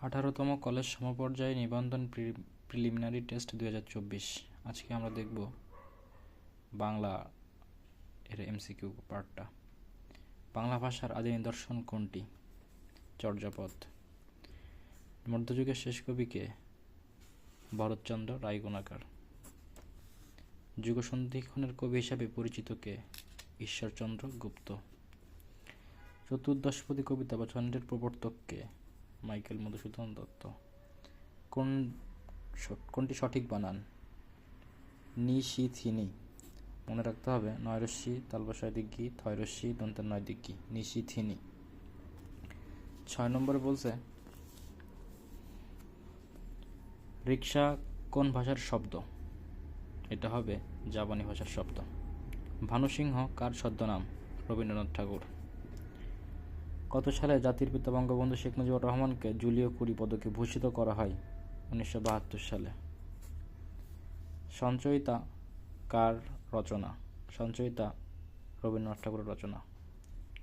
18তম college সমপর্যায়ে নিবন্ধন preliminary test 2024। আজকে আমরা দেখব বাংলা এর এমসিকিউ পার্টটা। বাংলা ভাষার আদি নিদর্শন কোনটি? চর্যাপদ। মধ্যযুগের শেষ কবিকে? ভরতচন্দ্র রায়গুণাকার। যুগসন্ধিক্ষণের কবি হিসাবে পরিচিত কে? ঈশ্বরচন্দ্র গুপ্ত। চতুর্দশপদী কবিতা বা ছন্দের প্রবর্তক কে? মাইকেল মধুসূদন দত্ত। কোনটি সঠিক বানান? নি, শি, থিনি। মনে রাখতে হবে নয়রস্যি তালবসায় দিগ্গি, থয়রস্যি দন্তের নয় দিগ্গি, নিশি থিনি। 6 নম্বরে বলছে রিকশা কোন ভাষার শব্দ? এটা হবে জাপানি ভাষার শব্দ। ভানুসিংহ কার ছদ্মনাম? রবীন্দ্রনাথ ঠাকুর। কত সালে জাতির পিতা বঙ্গবন্ধু শেখ মুজিবুর রহমানকে জুলিও কুরি পদকে ভূষিত করা হয়? 1972 সালে। সঞ্চয়িতা কার রচনা? সঞ্চয়িতা রবীন্দ্রনাথ ঠাকুরের রচনা।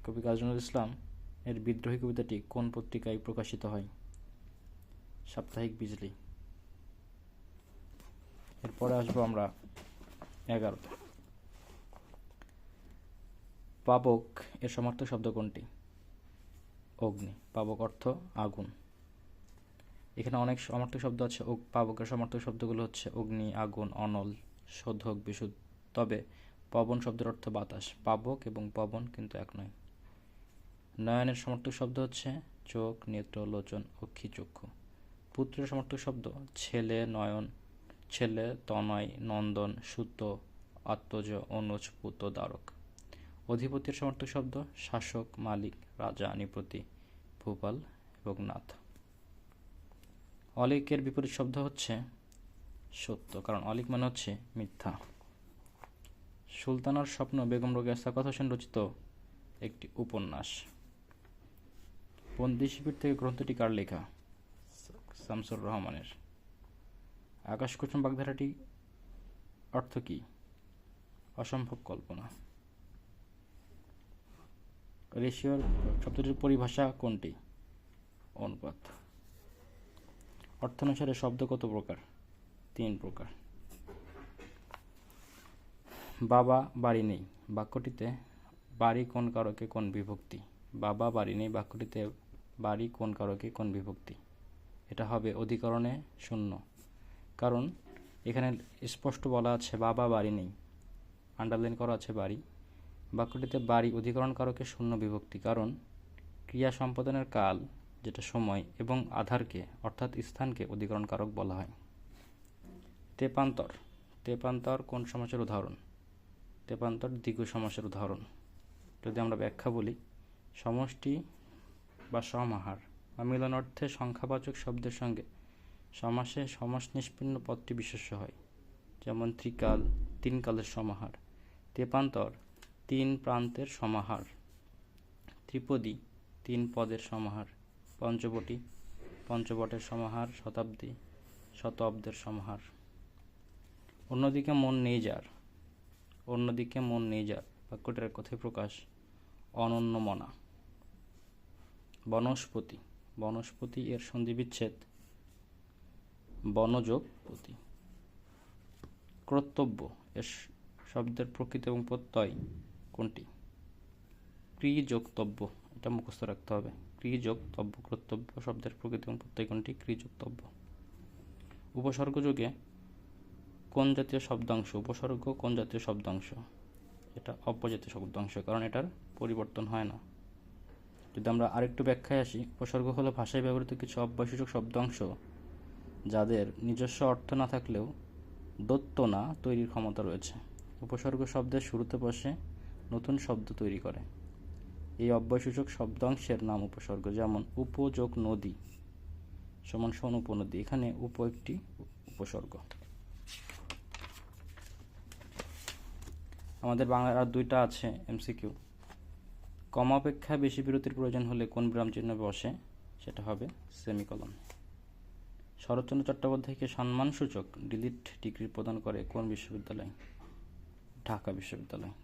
কবি কাজী নজরুল ইসলাম এর বিদ্রোহী কবিতাটি কোন পত্রিকায় প্রকাশিত হয়? সাপ্তাহিক বিজলি। এরপরে আসবো আমরা 11তে। পাবক এর সমার্থক শব্দ কোনটি? অগ্নি। পাবক অর্থ আগুন। এখানে অনেক সমার্থক শব্দ আছে। পাবকের সমার্থক শব্দগুলো হচ্ছে অগ্নি, আগুন, অনল, শোধক, বিশুদ্ধ। তবে পবন শব্দের অর্থ বাতাস। পাবক এবং পবন কিন্তু এক নয়। নয়নের সমার্থক শব্দ হচ্ছে চোখ, নেত্র, লোচন, অক্ষি, চক্ষু। পুত্রের সমার্থক শব্দ ছেলে, নয়ন, ছেলে, তনয়, নন্দন, সুত, আত্মজ, অনুজ, পুত, দ্বারক। অধিপতির সমার্থক শব্দ শাসক, মালিক, রাজা, নৃপতি, ভূপাল এবং নাথ। অলিকের বিপরীত শব্দ হচ্ছে সত্য, কারণ অলিক মানে হচ্ছে মিথ্যা। সুলতানার স্বপ্ন বেগম রোকেয়া সাখাওয়াত হোসেন রচিত একটি উপন্যাস। বন্দি শিবির থেকে গ্রন্থটি কার লেখা? শামসুর রহমানের। আকাশকুসুম বাগধারাটি অর্থ কি? অসম্ভব কল্পনা। রেশিওর শব্দটির পরিভাষা কোনটি? অনুপাত। অর্থানুসারে শব্দ কত প্রকার? 3 প্রকার। বাবা বাড়ি নেই বাক্যটিতে বাড়ি কোন কারকে কোন বিভক্তি? বাবা বাড়ি নেই বাক্যটিতে বাড়ি কোন কারকে কোন বিভক্তি? এটা হবে অধিকরণে শূন্য, কারণ এখানে স্পষ্ট বলা আছে বাবা বাড়ি নেই, আন্ডারলাইন করা আছে বাড়ি। বাক্যটিতে বাড়ি অধিকরণ কারকে শূন্য বিভক্তি, কারণ ক্রিয়া সম্পাদনের কাল যেটা সময় এবং আধারকে অর্থাৎ স্থানকে অধিকরণ কারক বলা হয়। তেপান্তর। তেপান্তর কোন সমাসের উদাহরণ? তেপান্তর দ্বিগু সমাসের উদাহরণ। যদি আমরা ব্যাখ্যা বলি, সমষ্টি বা সমাহার বা মিলন অর্থে সংখ্যাবাচক শব্দের সঙ্গে সমাসে সমাস নিষ্পন্ন পদটি বিশেষ্য হয়, যেমন ত্রিকাল 3 কালের সমাহার। তেপান্তর 3 প্রান্তের সমাহার। ত্রিপদী 3 পদের সমাহার। পঞ্চবটী পঞ্চবটের সমাহার। শতাব্দী শতাব্দের সমাহার। অন্যদিকে মন নেই যার। অন্যদিকে মন নেই যার বাক্যটির কথায় প্রকাশ অনন্যমনা। বনস্পতি। বনস্পতি এর সন্ধিবিচ্ছেদ বনযোগ পতি। কর্তব্য এর শব্দের প্রকৃতি এবং প্রত্যয় কোনটি? ক্রিযোক্তব্য। এটা মুখস্থ রাখতে হবে। ক্রিযোক্তব্য। কর্তব্য শব্দের প্রকৃতি এবং প্রত্যয় কোনটি? ক্রিযোক্তব্য। উপসর্গযোগে কোন জাতীয় শব্দাংশ? উপসর্গ কোন জাতীয় শব্দাংশ? এটা অব্যজাতীয় শব্দাংশ, কারণ এটার পরিবর্তন হয় না। যদি আমরা আরেকটু ব্যাখ্যায় আসি, উপসর্গ হলো ভাষায় ব্যবহৃত কিছু অব্যয়সূচক শব্দাংশ যাদের নিজস্ব অর্থ না থাকলেও দোত্তনা তৈরির ক্ষমতা রয়েছে। উপসর্গ শব্দের শুরুতে বসে নতুন শব্দ তৈরি করে। এই অব্যয়সূচক শব্দাংশের নাম উপসর্গ, যেমন উপযোগ নদী সমান সমান উপনদী। এখানে উপ একটি উপসর্গ। আমাদের বাংলার আর 2টা আছে এমসিকিউ। কমা অপেক্ষা বেশি বিরতির প্রয়োজন হলে কোন বিরাম চিহ্ন বসে? সেটা হবে সেমিকলন। শরৎচন্দ্র চট্টোপাধ্যায়কে সম্মানসূচক ডিলিট ডিগ্রি প্রদান করে কোন বিশ্ববিদ্যালয়? ঢাকা বিশ্ববিদ্যালয়।